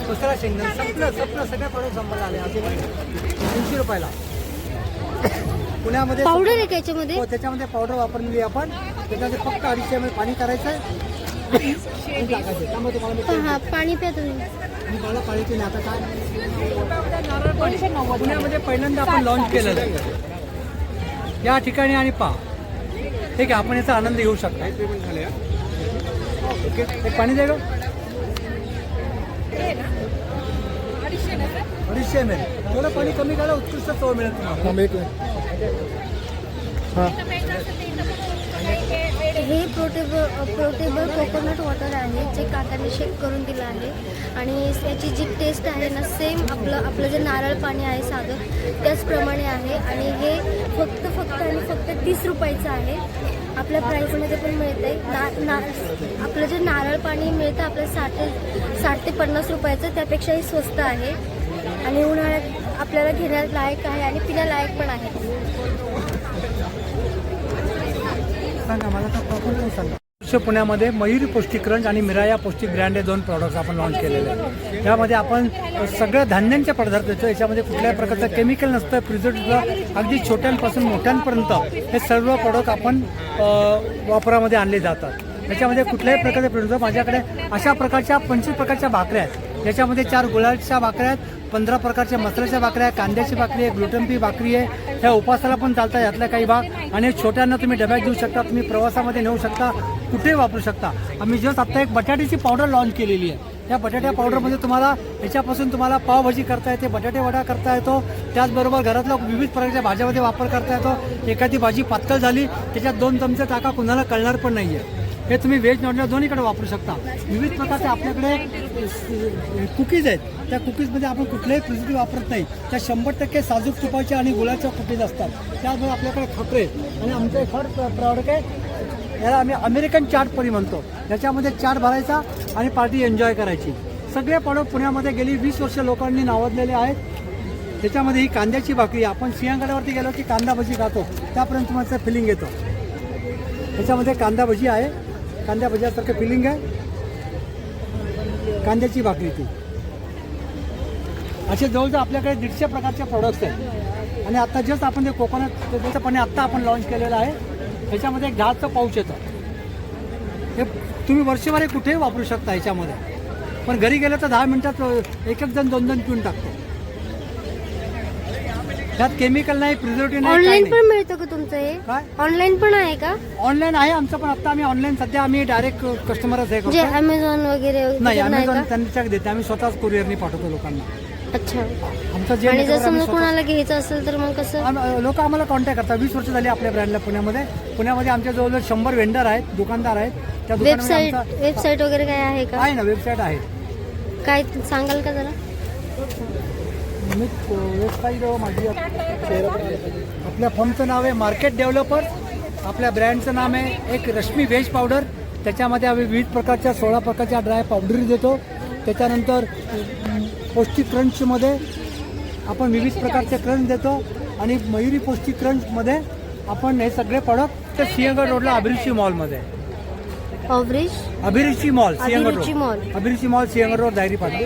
दुसरा शेंगदाणा संपलं सगळे प्रोडक्ट संपलं आले. असे 300 रुपयाला. पुण्यामध्ये पावडर आहे त्याच्यामध्ये. हो, त्याच्यामध्ये पावडर वापरलेली आपण. त्याच्यामध्ये फक्त 250 ml पाणी करायचं त्यामुळे तुम्हाला हा पाणी प्या तुम्ही. मला पाणी पिणे. आता काय पुण्यामध्ये पहिल्यांदा आपण लॉन्च केलेलं आहे या ठिकाणी. आणि पहा ठीक आहे, आपण याचा आनंद घेऊ शकता. ओके, एक पाणी द्या. 250 ml. थोडं पाणी कमी करा, उत्कृष्ट चव मिळेल तुम्हाला. हे पोर्टेबल कोकोनट वॉटर आहे जे काकाने शेक करून दिलं आहे. आणि याची जी टेस्ट आहे ना सेम आपलं जे नारळ पाणी आहे साधं त्याचप्रमाणे आहे. आणि हे फक्त 30 रुपयाचं आहे. आपल्या प्राईसमध्ये पण मिळतं आहे. आपलं जे नारळ पाणी मिळतं आपलं 60 ते 50 रुपयाचं, त्यापेक्षाही स्वस्त आहे. आणि उन्हाळ्यात आपल्याला घेण्या लायक आहे आणि पिण्यालायक पण आहे. सांगा मला तर प्रॉपर सांगा. पुण्यामध्ये मयुरी पौष्टिक क्रंच आणि मिराया पौष्टिक ब्रँड हे 2 प्रॉडक्ट्स आपण लॉन्च केलेले आहेत. यामध्ये आपण सगळ्या धान्यांचे पदार्थ देतो. याच्यामध्ये कुठल्याही प्रकारचं केमिकल नसतं. प्रिझर्वेटिव्ह अगदी छोट्यांपासून मोठ्यांपर्यंत हे सर्व प्रॉडक्ट आपण वापरामध्ये आणले जातात. त्याच्यामध्ये कुठल्याही प्रकारचे प्रिझर्वेटिव्ह. माझ्याकडे अशा प्रकारच्या 25 प्रकारच्या भाकऱ्या आहेत. याच्यामध्ये 4 गुळाच्या भाकऱ्या आहेत, 15 प्रकारच्या मसाल्याच्या भाकऱ्या आहे, कांद्याची भाकरी आहे, ग्लुटेन फ्री भाकरी आहे. ह्या उपासाला पण चालतात यातल्या काही भाग. आणि छोट्यांना तुम्ही डब्यात देऊ शकता, तुम्ही प्रवासामध्ये नेऊ शकता, कुठेही वापरू शकता. आम्ही जस्ट आत्ता एक बटाट्याची पावडर लॉन्च केलेली आहे. त्या बटाट्या पावडरमध्ये तुम्हाला याच्यापासून तुम्हाला पावभाजी करता येते, बटाटे वडा करता येतो. त्याचबरोबर घरातल्या विविध प्रकारच्या भाज्यामध्ये वापर करता येतो. एखादी भाजी पातळ झाली त्याच्यात 2 चमचे टाका, कुणाला कळणार पण नाही आहे. हे तुम्ही व्हेज नॉनव्हेज दोन्हीकडे वापरू शकता. विविध प्रकारचे आपल्याकडे कुकीज आहेत. त्या कुकीजमध्ये आपण कुठलेही प्रिझर्वेटिव्ह वापरत नाही. त्या 100% साजूक तुपाच्या आणि गुळाच्या कुकीज असतात. त्याचबरोबर आपल्याकडे खाकरे आणि आमचं थर्ड प्रॉडक्ट आहे, याला आम्ही अमेरिकन चाट परी म्हणतो. याच्यामध्ये चाट भरायचा आणि पार्टी एन्जॉय करायची. सगळे प्रॉडक्ट पुण्यामध्ये गेली 20 वर्ष लोकांनी नावाजलेले आहेत. त्याच्यामध्ये ही कांद्याची भाकरी. आपण सिंहगडावरती गेलो की कांदा भजी खातो, त्यापर्यंत तुम्हाला फिलिंग येतं. त्याच्यामध्ये कांदा भजी आहे, कांद्या भज्यासारखं फिलिंग आहे. कांद्याची भाकरी ती. असे जवळजवळ आपल्याकडे 150 प्रकारचे प्रोडक्ट्स आहेत. आणि आता जस्ट आपण ते कोकोनट त्याचं पाणी आत्ता आपण लॉन्च केलेलं आहे. त्याच्यामध्ये एक 10चं पाऊच येतं. हे तुम्ही वर्षभर कुठेही वापरू शकता याच्यामध्ये. पण घरी गेलं तर 10 मिनिटात एक जण 2 पिऊन टाकतो. त्यात केमिकल नाही, प्रिझर्वेटिव्ह नाही. ऑनलाईन पण मिळतं का तुमचं हे? काय ऑनलाईन पण आहे का? ऑनलाईन आहे आमचं, पण आता आम्ही ऑनलाईन सध्या आम्ही डायरेक्ट कस्टमरच आहे. म्हणजे अमेझॉन वगैरे नाही, अमेझॉन त्यांच्या देते. आम्ही स्वतःच कुरिअरनी पाठवतो लोकांना. अच्छा. आमचं जे आणि जर समजा कोणाला घ्यायचं असेल तर मग कसं? लोक आम्हाला कॉन्टॅक्ट करतात. 20 वर्ष झाली आपल्या ब्रँडला पुण्यामध्ये आमच्या जवळजवळ 100 वेंडर आहेत, दुकानदार आहेत. त्या वेबसाईट वगैरे काय आहे का? आहे ना, वेबसाईट आहे. काय सांगाल का जरा? मी वेबसाईट माझी आपल्या फर्मचं नाव आहे मार्केट डेव्हलपर. आपल्या ब्रँडचं नाम आहे एक रश्मी व्हेज पावडर. त्याच्यामध्ये आम्ही विविध प्रकारच्या 16 प्रकारच्या ड्राय पावडरी देतो. त्याच्यानंतर पौष्टिक क्रंचमध्ये आपण विविध प्रकारचे क्रंच देतो. आणि मयुरी पौष्टिक क्रंचमध्ये आपण हे सगळे प्रॉडक्ट तर सिंहगड रोडला अभिरुची मॉलमध्ये. अभिरुची मॉल सिंहगड रोड, अभिरुची मॉल सिंहगड रोड, डायरी पाठवा.